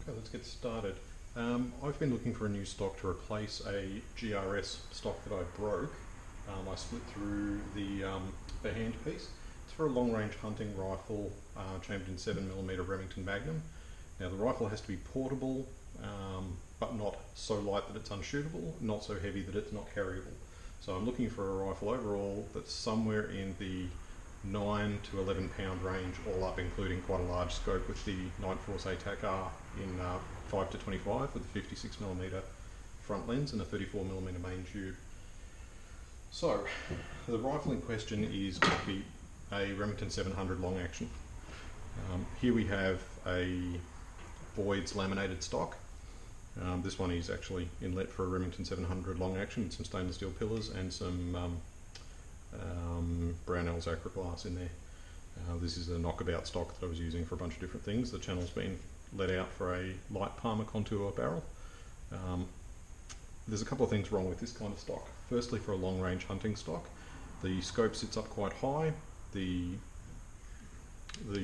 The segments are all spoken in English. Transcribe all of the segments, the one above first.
Okay, let's get started. I've been looking for a new stock to replace a GRS stock that I broke. I split through the handpiece. It's for a long-range hunting rifle chambered in 7mm Remington Magnum. Now the rifle has to be portable, but not so light that it's unshootable, not so heavy that it's not carryable. So I'm looking for a rifle overall that's somewhere in the 9 to 11 pound range, all up, including quite a large scope with the PSE E-Tac R in 5 to 25 with a 56mm front lens and a 34mm main tube. So the rifle in question is going to be a Remington 700 long action. Here we have a Boyds laminated stock. This one is actually inlet for a Remington 700 long action, some stainless steel pillars and some Brownell's acrylic glass in there. This is a knockabout stock that I was using for a bunch of different things. The channel's been let out for a light Palmer contour barrel. There's a couple of things wrong with this kind of stock. Firstly, for a long range hunting stock, the scope sits up quite high. The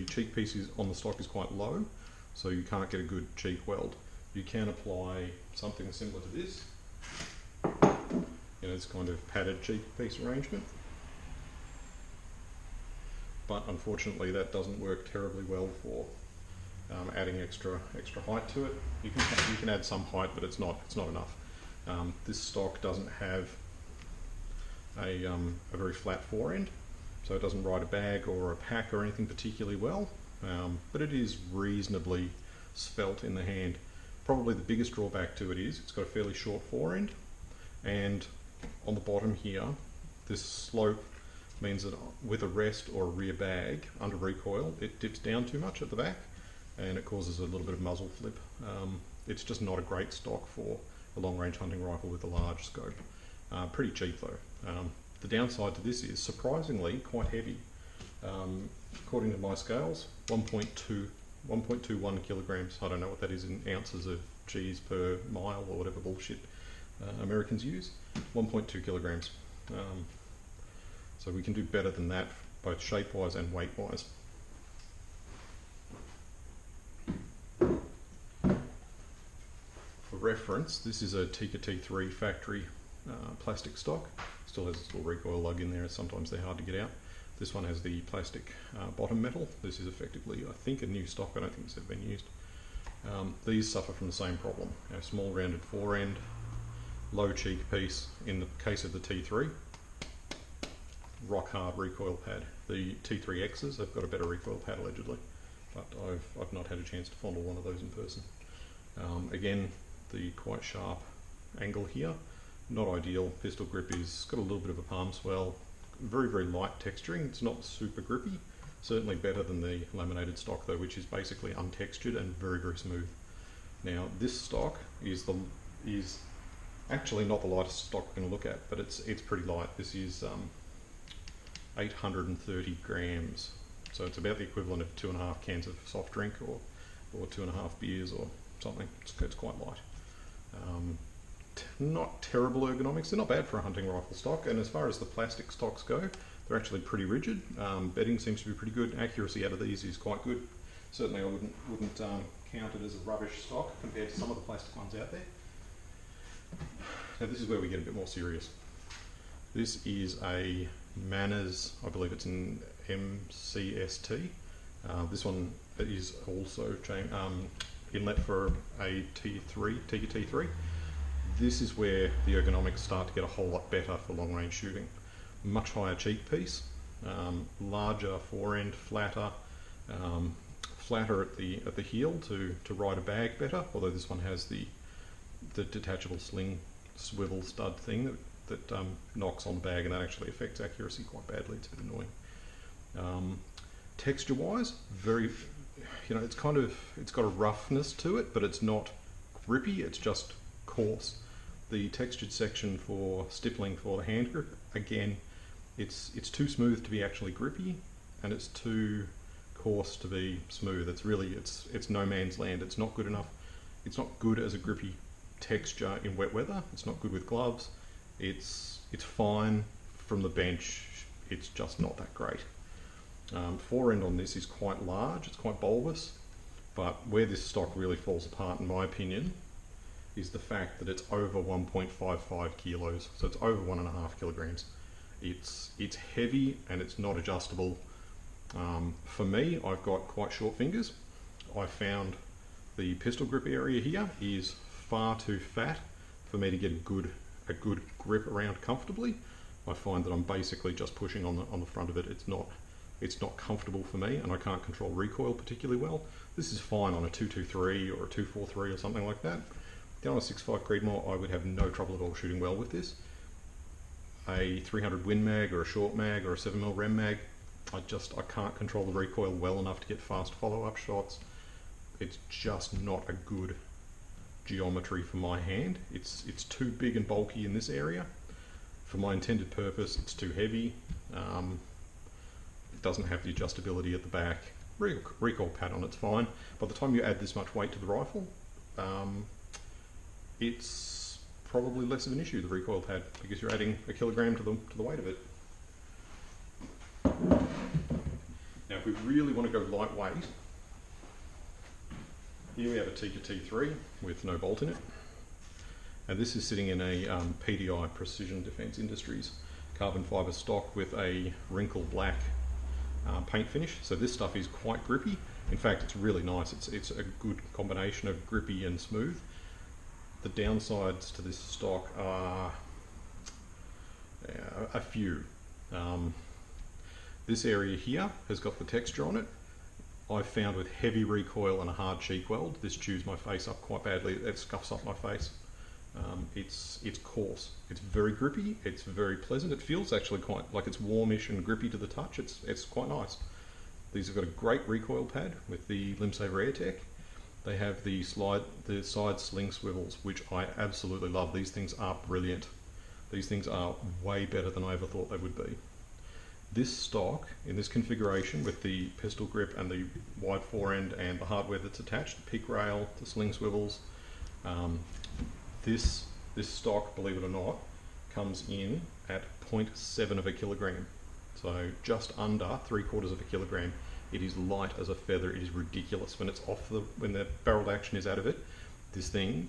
cheek piece on the stock is quite low, so you can't get a good cheek weld. You can apply something similar to this, this kind of padded cheek piece arrangement, but unfortunately that doesn't work terribly well for adding extra height to it. You can add some height, but it's not enough. This stock doesn't have a very flat forend, so it doesn't ride a bag or a pack or anything particularly well, but it is reasonably svelte in the hand. Probably the biggest drawback to it is it's got a fairly short forend, and on the bottom here, this slope means that with a rest or a rear bag under recoil, it dips down too much at the back and it causes a little bit of muzzle flip. It's just not a great stock for a long range hunting rifle with a large scope. Pretty cheap though. The downside to this is surprisingly quite heavy. According to my scales, 1.21 kilograms. I don't know what that is in ounces of cheese per mile or whatever bullshit Americans use. 1.2 kilograms. So we can do better than that, both shape-wise and weight-wise. For reference, this is a Tikka T3 factory plastic stock. Still has a little recoil lug in there, sometimes they're hard to get out. This one has the plastic bottom metal. This is effectively, I think, a new stock. I don't think it's ever been used. These suffer from the same problem. Small rounded forend, low cheek piece in the case of the T3, rock hard recoil pad. The T3Xs have got a better recoil pad allegedly, but I've not had a chance to fondle one of those in person. Again, the quite sharp angle here, not ideal. Pistol grip is got a little bit of a palm swell. Very light texturing. It's not super grippy. Certainly better than the laminated stock though, which is basically untextured and very smooth. Now this stock is actually not the lightest stock we're going to look at, but it's pretty light. This is 830 grams, so it's about the equivalent of 2.5 cans of soft drink or 2.5 beers or something. It's quite light. Not terrible ergonomics. They're not bad for a hunting rifle stock, and as far as the plastic stocks go, they're actually pretty rigid. Bedding seems to be pretty good. Accuracy out of these is quite good. Certainly I wouldn't count it as a rubbish stock compared to some of the plastic ones out there. Now this is where we get a bit more serious. This is a Manners, I believe it's an MCS-T. This one is also inlet for a T3, Tikka T3. This is where the ergonomics start to get a whole lot better for long range shooting. Much higher cheek piece, larger forend, flatter at the heel to ride a bag better. Although this one has the detachable sling swivel stud thing that knocks on the bag, and that actually affects accuracy quite badly. It's a bit annoying. Texture wise, it's got a roughness to it, but it's not grippy. It's just coarse. The textured section for stippling for the hand grip, again, it's too smooth to be actually grippy, and it's too coarse to be smooth. It's no man's land. It's not good enough. It's not good as a grippy texture in wet weather. It's not good with gloves. It's fine from the bench. It's just not that great. Forend on this is quite large. It's quite bulbous, But where this stock really falls apart, in my opinion, is the fact that it's over 1.55 kilos, so it's over 1.5 kilograms. It's heavy and it's not adjustable. For me, I've got quite short fingers. I found the pistol grip area here is far too fat for me to get a good grip around comfortably. I find that I'm basically just pushing on the front of it. It's not comfortable for me, and I can't control recoil particularly well. This is fine on a 223 or a 243 or something like that. Down on a 6.5 Creedmoor, I would have no trouble at all shooting well with this. A 300 Win Mag or a short mag or a 7mm Rem Mag, I can't control the recoil well enough to get fast follow-up shots. It's just not a good geometry for my hand. It's too big and bulky in this area. For my intended purpose, it's too heavy. It doesn't have the adjustability at the back. Recoil pattern, it's fine. By the time you add this much weight to the rifle, it's probably less of an issue, the recoil pad, because you're adding a kilogram to the weight of it. Now, if we really want to go lightweight, here we have a Tikka T3 with no bolt in it. And this is sitting in a PDI, Precision Defence Industries, carbon fibre stock with a wrinkle black paint finish. So this stuff is quite grippy. In fact, it's really nice. It's a good combination of grippy and smooth. The downsides to this stock are a few. This area here has got the texture on it. I've found with heavy recoil and a hard cheek weld, this chews my face up quite badly. It scuffs up my face. It's coarse. It's very grippy. It's very pleasant. It feels actually quite like it's warmish and grippy to the touch. It's quite nice. These have got a great recoil pad with the Limsaver E-Tac. They have the side sling swivels, which I absolutely love. These things are brilliant. These things are way better than I ever thought they would be. This stock, in this configuration with the pistol grip and the wide forend and the hardware that's attached, the peak rail, the sling swivels, this stock, believe it or not, comes in at 0.7 of a kilogram. So just under 3/4 of a kilogram. It is light as a feather. It is ridiculous when it's off when the barrel action is out of it. This thing,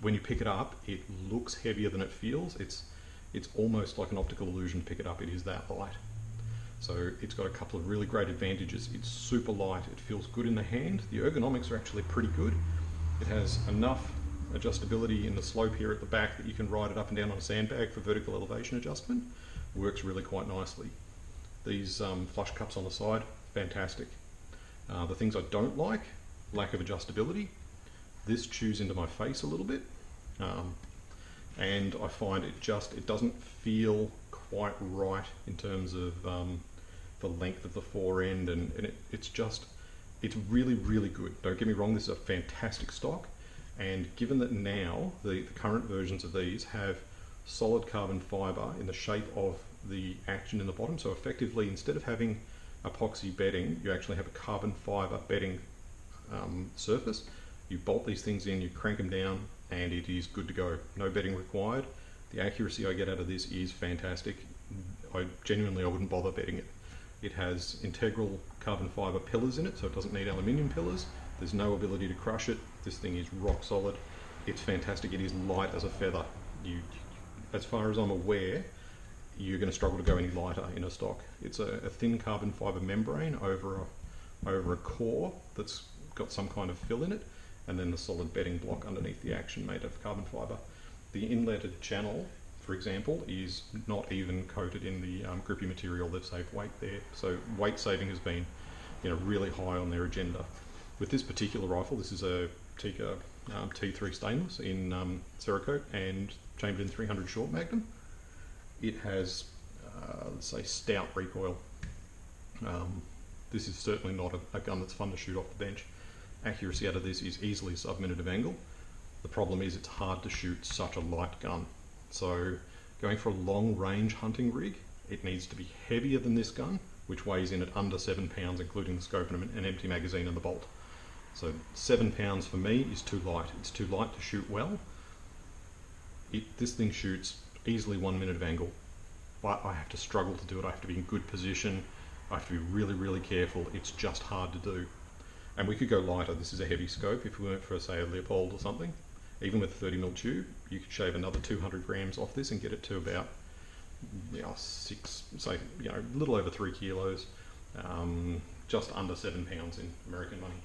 when you pick it up, it looks heavier than it feels. It's almost like an optical illusion to pick it up. It is that light. So it's got a couple of really great advantages. It's super light. It feels good in the hand. The ergonomics are actually pretty good. It has enough adjustability in the slope here at the back that you can ride it up and down on a sandbag for vertical elevation adjustment. Works really quite nicely. These flush cups on the side, fantastic. The things I don't like, lack of adjustability. This chews into my face a little bit, and I find it doesn't feel quite right in terms of the length of the forend, and it's really, really good. Don't get me wrong, this is a fantastic stock, and given that now the current versions of these have solid carbon fibre in the shape of the action in the bottom, so effectively instead of having epoxy bedding, you actually have a carbon fibre bedding surface. You bolt these things in, you crank them down, and it is good to go. No bedding required. The accuracy I get out of this is fantastic. I wouldn't bother bedding it. It has integral carbon fibre pillars in it, so it doesn't need aluminium pillars. There's no ability to crush it. This thing is rock solid. It's fantastic. It is light as a feather. As far as I'm aware, you're going to struggle to go any lighter in a stock. It's a thin carbon fibre membrane over a core that's got some kind of fill in it, and then the solid bedding block underneath the action made of carbon fibre. The inletted channel, for example, is not even coated in the grippy material. They've saved weight there, so weight saving has been, really high on their agenda. With this particular rifle, this is a Tikka T3 stainless in Cerakote and chambered in 300 short magnum. It has, let's say, stout recoil. This is certainly not a gun that's fun to shoot off the bench. Accuracy out of this is easily sub-minute of angle. The problem is it's hard to shoot such a light gun. So going for a long range hunting rig, it needs to be heavier than this gun, which weighs in at under 7 pounds, including the scope and an empty magazine and the bolt. So 7 pounds for me is too light. It's too light to shoot well. This thing shoots easily 1 minute of angle, but I have to struggle to do it. I have to be in good position. I have to be really, really careful. It's just hard to do. And we could go lighter. This is a heavy scope. If we went for, say, a Leopold or something, even with a 30mm tube, you could shave another 200 grams off this and get it to about, a little over 3 kilos, just under 7 pounds in American money.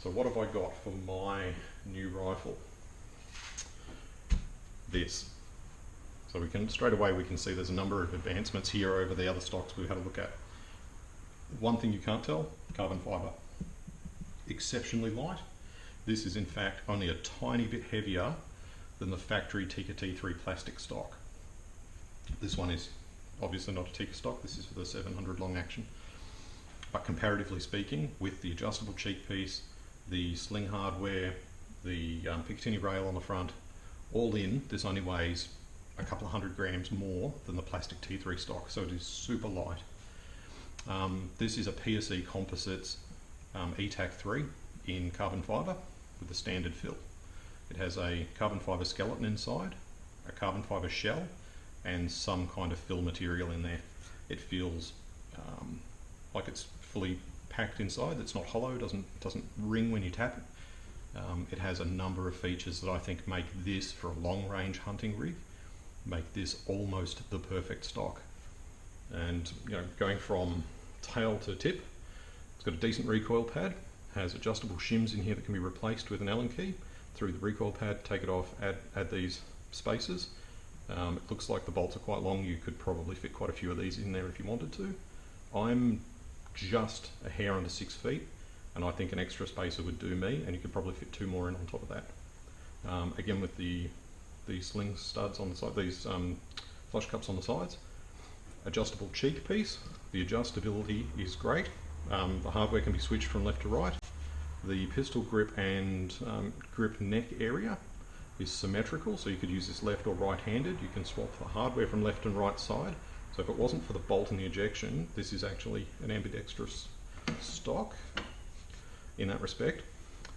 So what have I got for my new rifle? This. So straight away we can see there's a number of advancements here over the other stocks we've had a look at. One thing you can't tell, carbon fibre. Exceptionally light. This is in fact only a tiny bit heavier than the factory Tikka T3 plastic stock. This one is obviously not a Tikka stock, this is for the 700 long action. But comparatively speaking, with the adjustable cheek piece, the sling hardware, the Picatinny rail on the front, all in, this only weighs a couple of 100 grams more than the plastic T3 stock, so it is super light. This is a PSE Composites E-Tac 3 in carbon fibre with a standard fill. It has a carbon fibre skeleton inside, a carbon fibre shell, and some kind of fill material in there. It feels like it's fully packed inside. It's not hollow, doesn't ring when you tap it. It has a number of features that I think make this, for a long range hunting rig, make this almost the perfect stock. And going from tail to tip, it's got a decent recoil pad, has adjustable shims in here that can be replaced with an Allen key. Through the recoil pad, take it off, add these spacers. It looks like the bolts are quite long. You could probably fit quite a few of these in there if you wanted to. I'm just a hair under 6 feet, and I think an extra spacer would do me, and you could probably fit 2 more in on top of that. Again, with the sling studs on the side, these flush cups on the sides. Adjustable cheek piece. The adjustability is great. The hardware can be switched from left to right. The pistol grip and grip neck area is symmetrical, so you could use this left or right-handed. You can swap the hardware from left and right side. So if it wasn't for the bolt and the ejection, this is actually an ambidextrous stock in that respect.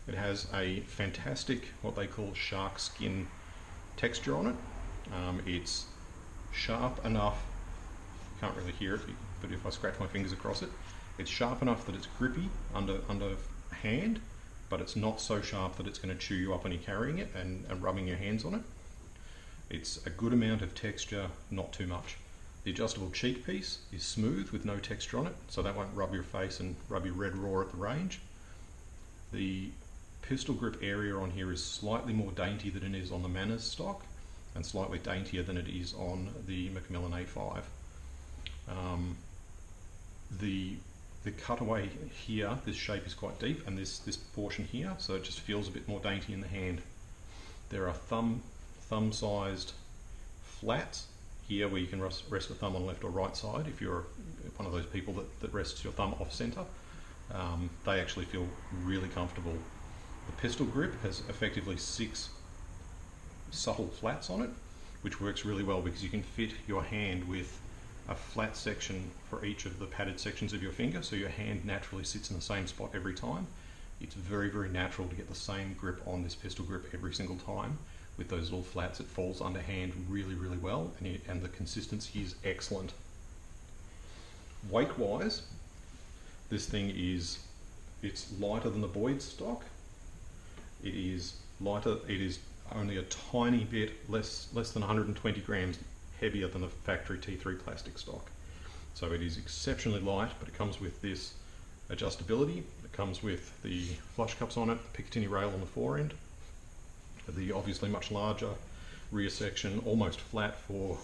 It has a fantastic, what they call shark skin texture on it. It's sharp enough, you can't really hear it, but if I scratch my fingers across it, it's sharp enough that it's grippy under hand, but it's not so sharp that it's going to chew you up when you're carrying it and rubbing your hands on it. It's a good amount of texture, not too much. The adjustable cheek piece is smooth with no texture on it, so that won't rub your face and rub your red raw at the range. The pistol grip area on here is slightly more dainty than it is on the Manners stock, and slightly daintier than it is on the Macmillan A5. The cutaway here, this shape is quite deep, and this portion here, so it just feels a bit more dainty in the hand. There are thumb-sized flats here where you can rest the thumb on left or right side if you're one of those people that rests your thumb off center. They actually feel really comfortable. The pistol grip has effectively 6 subtle flats on it, which works really well because you can fit your hand with a flat section for each of the padded sections of your finger, so your hand naturally sits in the same spot every time. It's very, very natural to get the same grip on this pistol grip every single time. With those little flats, it falls under hand really, really well, and the consistency is excellent. Weight-wise, this thing it's lighter than the Boyds stock. It is lighter, it is only a tiny bit less than 120 grams heavier than the factory T3 plastic stock. So it is exceptionally light, but it comes with this adjustability. It comes with the flush cups on it, the Picatinny rail on the fore end, the obviously much larger rear section, almost flat for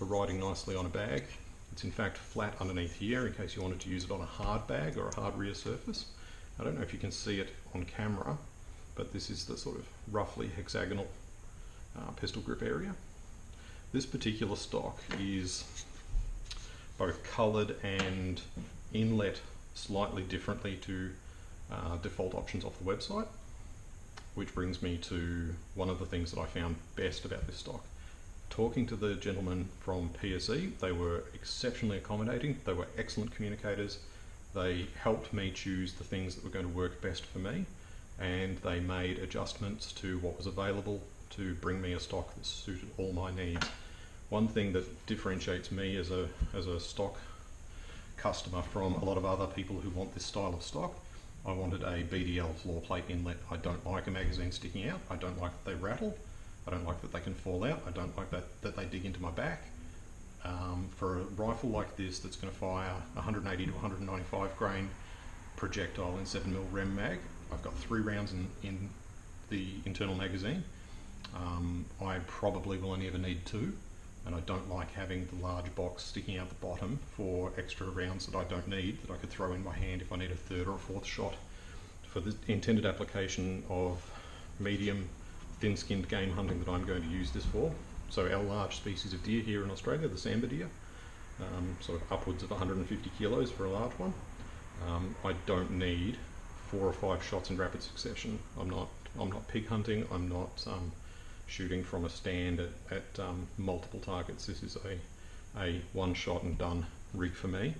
riding nicely on a bag. It's in fact flat underneath here in case you wanted to use it on a hard bag or a hard rear surface. I don't know if you can see it on camera, but this is the sort of roughly hexagonal pistol grip area. This particular stock is both coloured and inlet slightly differently to default options off the website, which brings me to one of the things that I found best about this stock. Talking to the gentlemen from PSE, they were exceptionally accommodating, they were excellent communicators, they helped me choose the things that were going to work best for me, and they made adjustments to what was available to bring me a stock that suited all my needs. One thing that differentiates me as a stock customer from a lot of other people who want this style of stock. I wanted a BDL floor plate inlet. I don't like a magazine sticking out. I don't like that they rattle. I don't like that they can fall out. I don't like that they dig into my back. For a rifle like this that's going to fire 180 to 195 grain projectile in 7mm rem mag, I've got 3 rounds in the internal magazine. I probably will only ever need 2, and I don't like having the large box sticking out the bottom for extra rounds that I don't need, that I could throw in my hand if I need a 3rd or a 4th shot. For the intended application of medium, thin-skinned game hunting that I'm going to use this for, so our large species of deer here in Australia, the sambar deer, sort of upwards of 150 kilos for a large one, I don't need 4 or 5 shots in rapid succession. I'm not pig hunting. I'm not shooting from a stand at multiple targets. This is a one shot and done rig for me,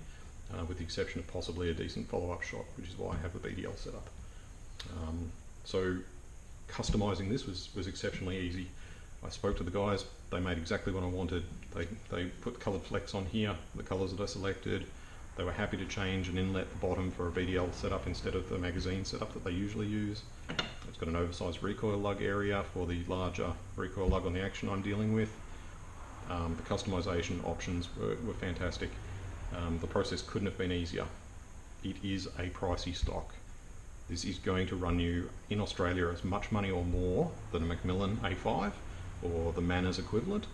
with the exception of possibly a decent follow-up shot, which is why I have the BDL set up. So customizing this was exceptionally easy. I spoke to the guys, they made exactly what I wanted. They put coloured flecks on here, the colours that I selected. They were happy to change an inlet at the bottom for a BDL setup instead of the magazine setup that they usually use. It's got an oversized recoil lug area for the larger recoil lug on the action I'm dealing with. The customization options were fantastic. The process couldn't have been easier. It is a pricey stock. This is going to run you in Australia as much money or more than a Macmillan A5 or the Manners equivalent.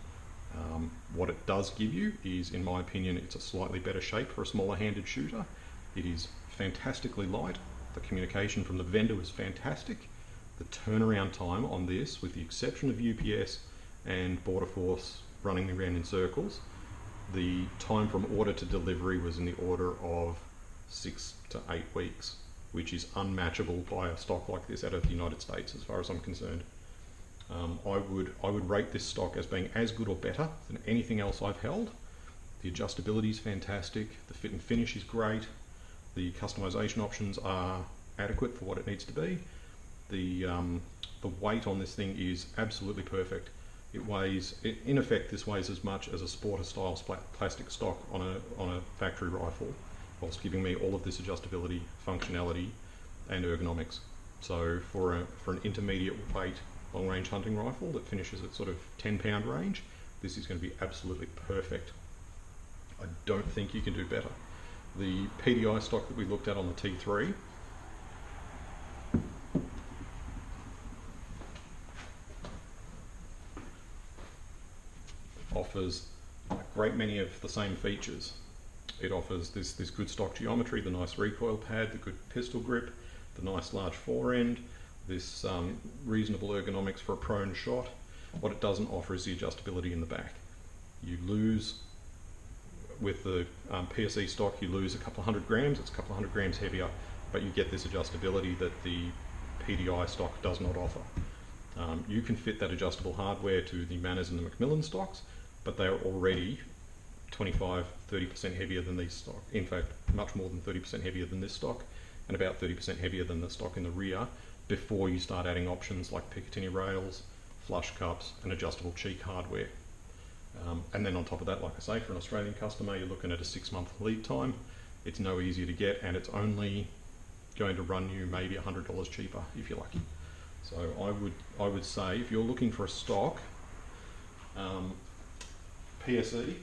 What it does give you is, in my opinion, it's a slightly better shape for a smaller handed shooter. It is fantastically light. The communication from the vendor was fantastic. The turnaround time on this, with the exception of UPS and Border Force running me around in circles, the time from order to delivery was in the order of 6 to 8 weeks, which is unmatchable by a stock like this out of the United States as far as I'm concerned. I would rate this stock as being as good or better than anything else I've held. The adjustability is fantastic, the fit and finish is great, the customization options are adequate for what it needs to be. The weight on this thing is absolutely perfect. It weighs, in effect, this weighs as much as a Sporter style plastic stock on a factory rifle, whilst giving me all of this adjustability, functionality, and ergonomics. So for an intermediate weight long range hunting rifle that finishes at sort of 10-pound range, this is going to be absolutely perfect. I don't think you can do better. The PDI stock that we looked at on the T3 offers a great many of the same features. It offers this good stock geometry, the nice recoil pad, the good pistol grip, the nice large forend, this reasonable ergonomics for a prone shot. What it doesn't offer is the adjustability in the back. You lose, with the PSE stock, you lose a couple of 100 grams, it's a couple of 100 grams heavier, but you get this adjustability that the PDI stock does not offer. You can fit that adjustable hardware to the Manners and the Macmillan stocks, but they are already 25–30% heavier than these stock. In fact, much more than 30% heavier than this stock, and about 30% heavier than the stock in the rear, before you start adding options like Picatinny rails, flush cups, and adjustable cheek hardware. And then on top of that, like I say, for an Australian customer, you're looking at a 6-month lead time. It's no easier to get, and it's only going to run you maybe $100 cheaper if you're lucky. So I would say, if you're looking for a stock, PSE,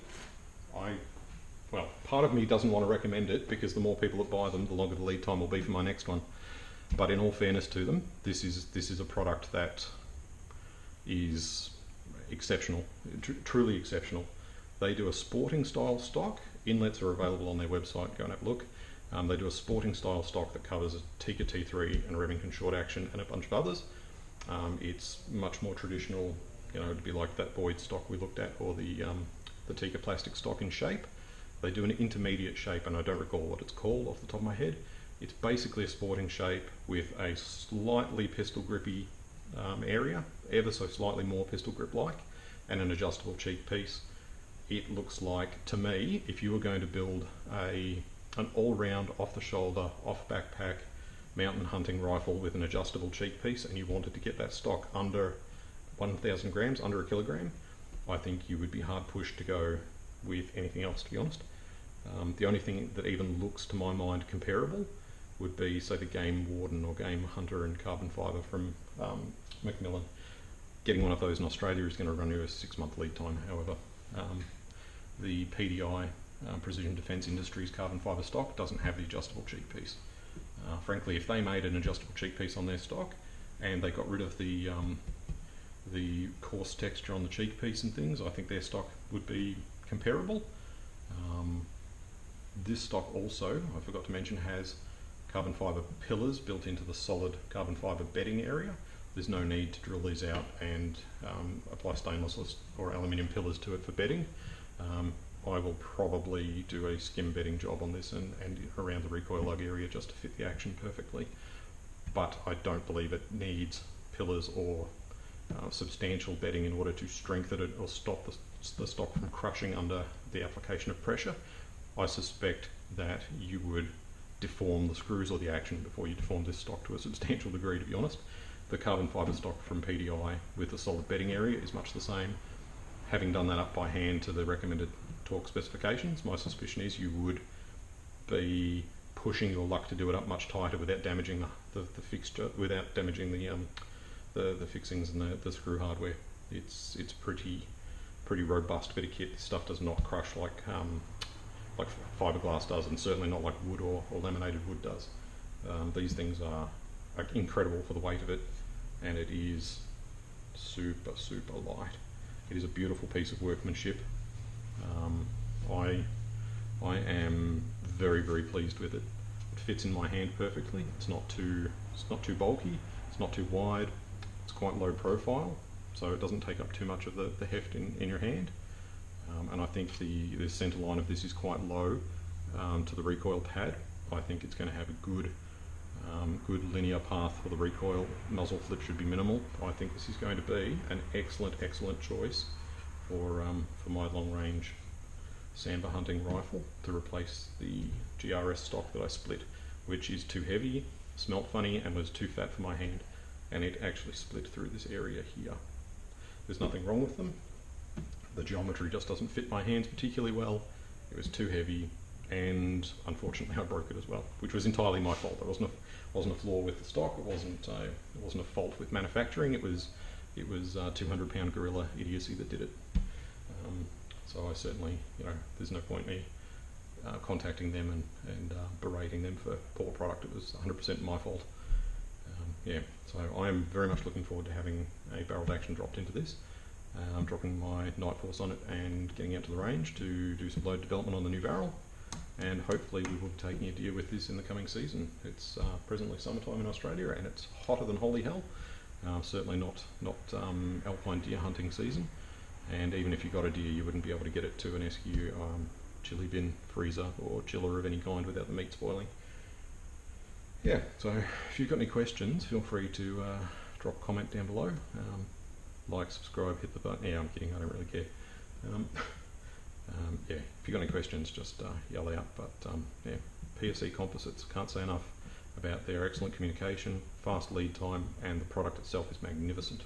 well, part of me doesn't want to recommend it because the more people that buy them, the longer the lead time will be for my next one. But in all fairness to them, this is a product that is exceptional, truly exceptional. They do a sporting style stock. Inlets are available on their website, go and have a look. They do a sporting style stock that covers a Tikka T3 and a Remington short action and a bunch of others. It's much more traditional, you know, to be like that Boyds stock we looked at, or the Tikka plastic stock in shape. They do an intermediate shape, and I don't recall what it's called off the top of my head. It's basically a sporting shape with a slightly pistol grippy area, ever so slightly more pistol grip like, and an adjustable cheek piece. It looks like, to me, if you were going to build an all-round, off-the-shoulder, off-backpack mountain hunting rifle with an adjustable cheek piece, and you wanted to get that stock under 1,000 grams, under a kilogram, I think you would be hard pushed to go with anything else, to be honest. The only thing that even looks to my mind comparable would be, say, the Game Warden or Game Hunter and carbon fibre from Macmillan. Getting one of those in Australia is going to run you a 6-month lead time. However, the PDI, Precision Defence Industries carbon fibre stock, doesn't have the adjustable cheek piece. Frankly, if they made an adjustable cheek piece on their stock and they got rid of the coarse texture on the cheek piece and things, I think their stock would be comparable. This stock also, I forgot to mention, has carbon fibre pillars built into the solid carbon fibre bedding area. There's no need to drill these out and apply stainless or aluminium pillars to it for bedding. I will probably do a skim bedding job on this and around the recoil lug area just to fit the action perfectly. But I don't believe it needs pillars or substantial bedding in order to strengthen it or stop the stock from crushing under the application of pressure. I suspect that you would deform the screws or the action before you deform this stock to a substantial degree, to be honest. The carbon fibre stock from PDI with the solid bedding area is much the same. Having done that up by hand to the recommended torque specifications, my suspicion is you would be pushing your luck to do it up much tighter without damaging the fixture, without damaging the fixings and the screw hardware. It's pretty robust bit of kit. This stuff does not crush like fiberglass does, and certainly not like wood or laminated wood does. These things are incredible for the weight of it, and it is super light. It is a beautiful piece of workmanship. I am very pleased with it. It fits in my hand perfectly. It's not too bulky. It's not too wide. It's quite low profile, so it doesn't take up too much of the heft in your hand. And I think the centre line of this is quite low to the recoil pad. I think it's going to have a good linear path for the recoil. Muzzle flip should be minimal. I think this is going to be an excellent choice for my long range sambar hunting rifle to replace the GRS stock that I split, which is too heavy, smelt funny, and was too fat for my hand, and it actually split through this area here. There's nothing wrong with them. The geometry just doesn't fit my hands particularly well. It was too heavy, and unfortunately I broke it as well, which was entirely my fault. There wasn't a flaw with the stock. It wasn't a fault with manufacturing. It was 200-pound gorilla idiocy that did it. So I certainly, there's no point me contacting them and berating them for poor product. It was 100% my fault. So I am very much looking forward to having a barreled action dropped into this. I'm dropping my Night Force on it and getting out to the range to do some load development on the new barrel, and hopefully we will be taking a deer with this in the coming season. It's presently summertime in Australia and it's hotter than holy hell. Certainly not alpine deer hunting season, and even if you got a deer you wouldn't be able to get it to an SQ chili bin, freezer or chiller of any kind without the meat spoiling. So if you've got any questions, feel free to drop a comment down below. Like, subscribe, hit the button. I'm kidding, I don't really care. If you've got any questions, just yell out. But PSE Composites, can't say enough about their excellent communication, fast lead time, and the product itself is magnificent.